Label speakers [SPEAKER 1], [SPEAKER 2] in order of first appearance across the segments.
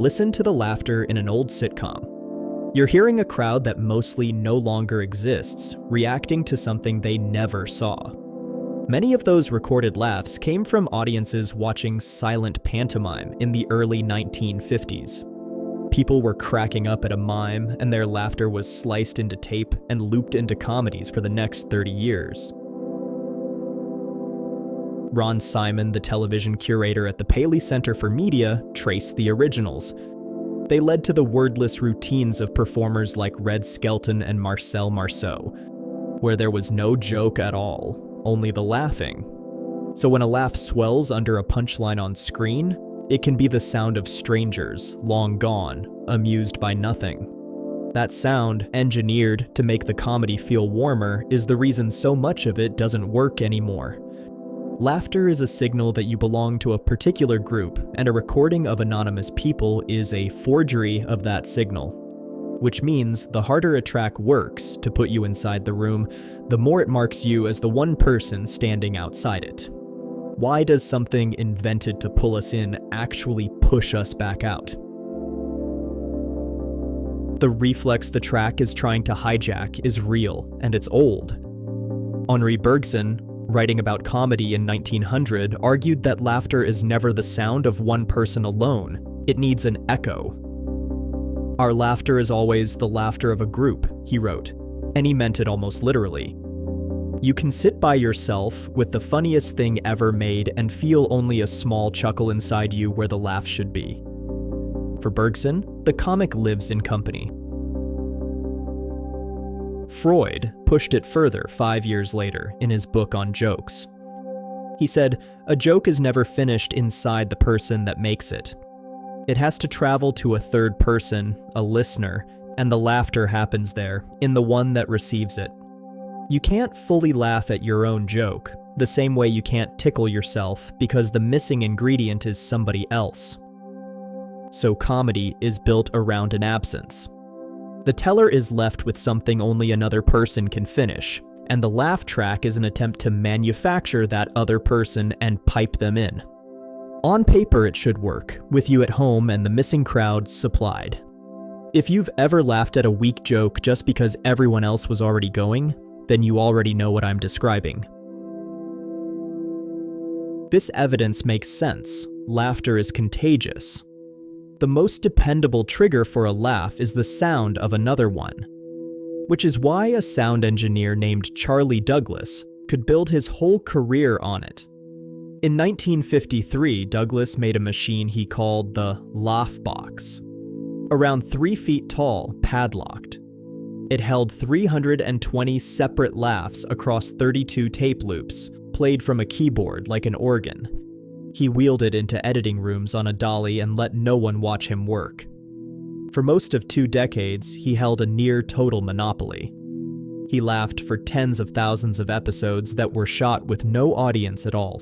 [SPEAKER 1] Listen to the laughter in an old sitcom. You're hearing a crowd that mostly no longer exists, reacting to something they never saw. Many of those recorded laughs came from audiences watching silent pantomime in the early 1950s. People were cracking up at a mime, and their laughter was sliced into tape and looped into comedies for the next 30 years. Ron Simon, the television curator at the Paley Center for Media, traced the originals. They led to the wordless routines of performers like Red Skelton and Marcel Marceau, where there was no joke at all, only the laughing. So when a laugh swells under a punchline on screen, it can be the sound of strangers, long gone, amused by nothing. That sound, engineered to make the comedy feel warmer, is the reason so much of it doesn't work anymore. Laughter is a signal that you belong to a particular group, and a recording of anonymous people is a forgery of that signal. Which means the harder a track works to put you inside the room, the more it marks you as the one person standing outside it. Why does something invented to pull us in actually push us back out? The reflex the track is trying to hijack is real, and it's old. Henri Bergson, writing about comedy in 1900, argued that laughter is never the sound of one person alone. It needs an echo. Our laughter is always the laughter of a group, he wrote, and he meant it almost literally. You can sit by yourself with the funniest thing ever made and feel only a small chuckle inside you where the laugh should be. For Bergson, the comic lives in company. Freud pushed it further 5 years later in his book on jokes. He said, "A joke is never finished inside the person that makes it. It has to travel to a third person, a listener, and the laughter happens there, in the one that receives it. You can't fully laugh at your own joke, the same way you can't tickle yourself because the missing ingredient is somebody else. So comedy is built around an absence. The teller is left with something only another person can finish, and the laugh track is an attempt to manufacture that other person and pipe them in. On paper it should work, with you at home and the missing crowd supplied. If you've ever laughed at a weak joke just because everyone else was already going, then you already know what I'm describing. This evidence makes sense. Laughter is contagious. The most dependable trigger for a laugh is the sound of another one, which is why a sound engineer named Charlie Douglas could build his whole career on it. In 1953, Douglas made a machine he called the Laughbox. Around 3 feet tall, padlocked. It held 320 separate laughs across 32 tape loops, played from a keyboard like an organ. He wheeled it into editing rooms on a dolly and let no one watch him work. For most of 2 decades, he held a near-total monopoly. He laughed for tens of thousands of episodes that were shot with no audience at all,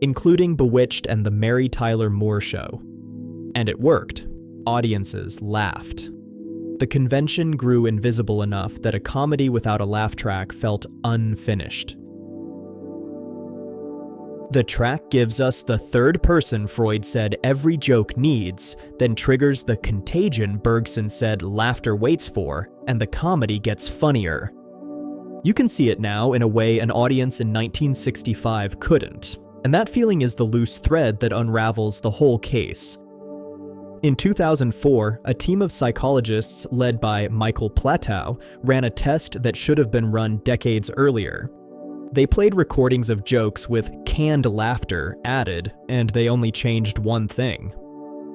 [SPEAKER 1] including Bewitched and The Mary Tyler Moore Show. And it worked. Audiences laughed. The convention grew invisible enough that a comedy without a laugh track felt unfinished. The track gives us the third person Freud said every joke needs, then triggers the contagion Bergson said laughter waits for, and the comedy gets funnier. You can see it now in a way an audience in 1965 couldn't, and that feeling is the loose thread that unravels the whole case. In 2004, a team of psychologists led by Michael Platow ran a test that should have been run decades earlier. They played recordings of jokes with canned laughter added, and they only changed one thing.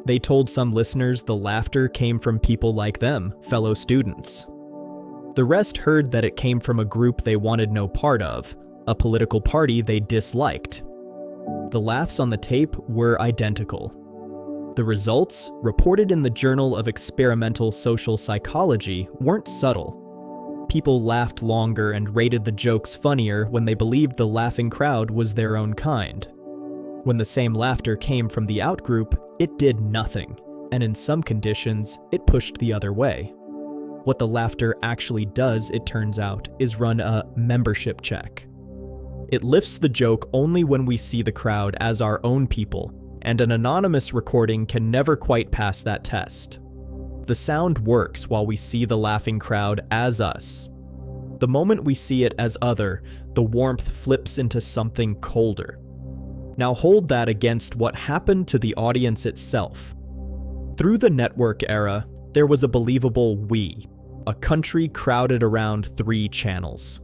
[SPEAKER 1] They told some listeners the laughter came from people like them, fellow students. The rest heard that it came from a group they wanted no part of, a political party they disliked. The laughs on the tape were identical. The results, reported in the Journal of Experimental Social Psychology, weren't subtle. People laughed longer and rated the jokes funnier when they believed the laughing crowd was their own kind. When the same laughter came from the outgroup, it did nothing, and in some conditions, it pushed the other way. What the laughter actually does, it turns out, is run a membership check. It lifts the joke only when we see the crowd as our own people, and an anonymous recording can never quite pass that test. The sound works while we see the laughing crowd as us. The moment we see it as other, the warmth flips into something colder. Now hold that against what happened to the audience itself. Through the network era, there was a believable we, a country crowded around 3 channels.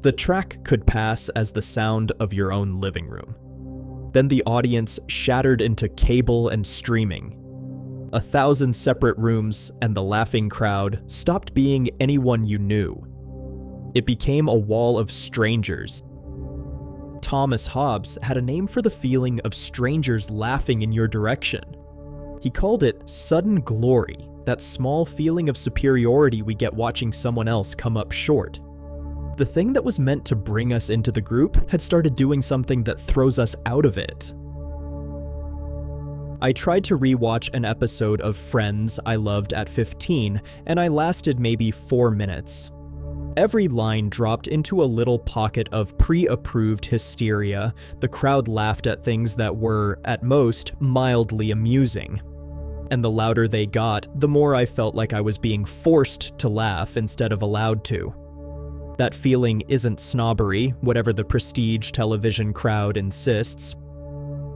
[SPEAKER 1] The track could pass as the sound of your own living room. Then the audience shattered into cable and streaming. 1,000 separate rooms and the laughing crowd stopped being anyone you knew. It became a wall of strangers. Thomas Hobbes had a name for the feeling of strangers laughing in your direction. He called it sudden glory, that small feeling of superiority we get watching someone else come up short. The thing that was meant to bring us into the group had started doing something that throws us out of it. I tried to rewatch an episode of Friends I loved at 15, and I lasted maybe 4 minutes. Every line dropped into a little pocket of pre-approved hysteria. The crowd laughed at things that were, at most, mildly amusing. And the louder they got, the more I felt like I was being forced to laugh instead of allowed to. That feeling isn't snobbery, whatever the prestige television crowd insists.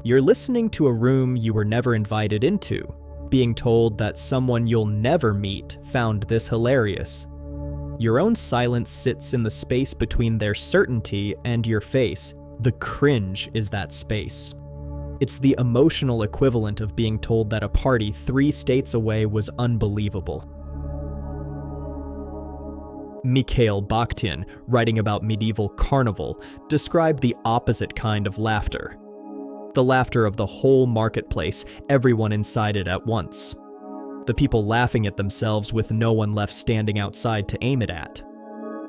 [SPEAKER 1] You're listening to a room you were never invited into, being told that someone you'll never meet found this hilarious. Your own silence sits in the space between their certainty and your face. The cringe is that space. It's the emotional equivalent of being told that a party 3 states away was unbelievable. Mikhail Bakhtin, writing about medieval Carnival, described the opposite kind of laughter. The laughter of the whole marketplace, everyone inside it at once. The people laughing at themselves with no one left standing outside to aim it at.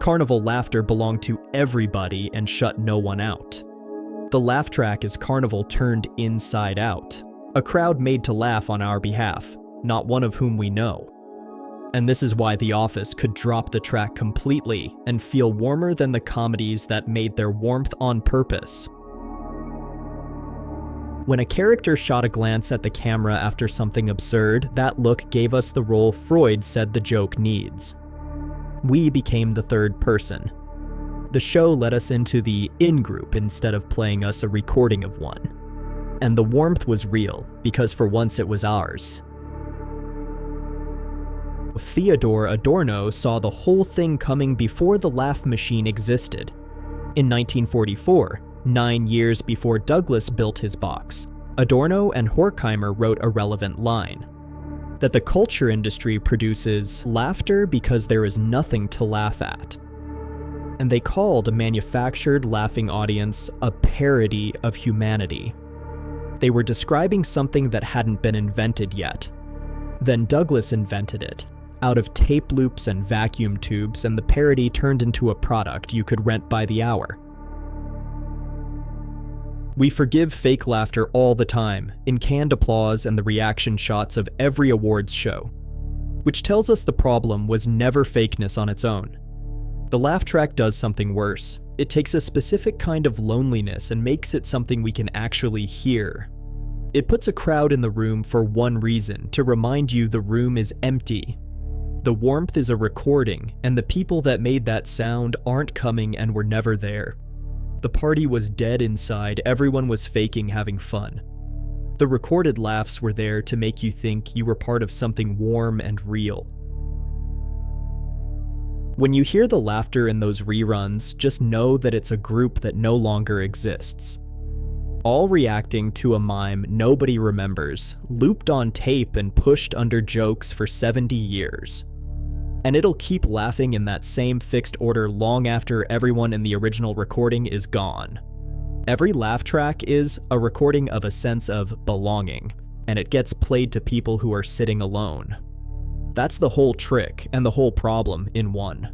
[SPEAKER 1] Carnival laughter belonged to everybody and shut no one out. The laugh track is Carnival turned inside out. A crowd made to laugh on our behalf, not one of whom we know. And this is why The Office could drop the track completely and feel warmer than the comedies that made their warmth on purpose. When a character shot a glance at the camera after something absurd, that look gave us the role Freud said the joke needs. We became the third person. The show let us into the in-group instead of playing us a recording of one. And the warmth was real, because for once it was ours. Theodore Adorno saw the whole thing coming before the laugh machine existed. In 1944, 9 years before Douglas built his box, Adorno and Horkheimer wrote a relevant line: that the culture industry produces laughter because there is nothing to laugh at. And they called a manufactured laughing audience a parody of humanity. They were describing something that hadn't been invented yet. Then Douglas invented it, out of tape loops and vacuum tubes, and the parody turned into a product you could rent by the hour. We forgive fake laughter all the time, in canned applause and the reaction shots of every awards show, which tells us the problem was never fakeness on its own. The laugh track does something worse. It takes a specific kind of loneliness and makes it something we can actually hear. It puts a crowd in the room for one reason, to remind you the room is empty. The warmth is a recording, and the people that made that sound aren't coming and were never there. The party was dead inside, everyone was faking having fun. The recorded laughs were there to make you think you were part of something warm and real. When you hear the laughter in those reruns, just know that it's a group that no longer exists. All reacting to a mime nobody remembers, looped on tape and pushed under jokes for 70 years. And it'll keep laughing in that same fixed order long after everyone in the original recording is gone. Every laugh track is a recording of a sense of belonging, and it gets played to people who are sitting alone. That's the whole trick and the whole problem in one.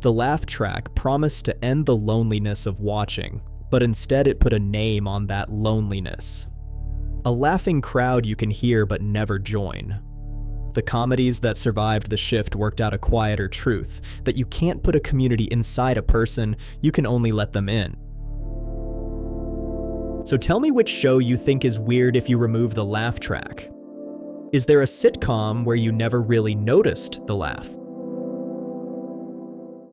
[SPEAKER 1] The laugh track promised to end the loneliness of watching, but instead it put a name on that loneliness. A laughing crowd you can hear but never join. The comedies that survived the shift worked out a quieter truth, that you can't put a community inside a person, you can only let them in. So tell me which show you think is weird if you remove the laugh track. Is there a sitcom where you never really noticed the laugh?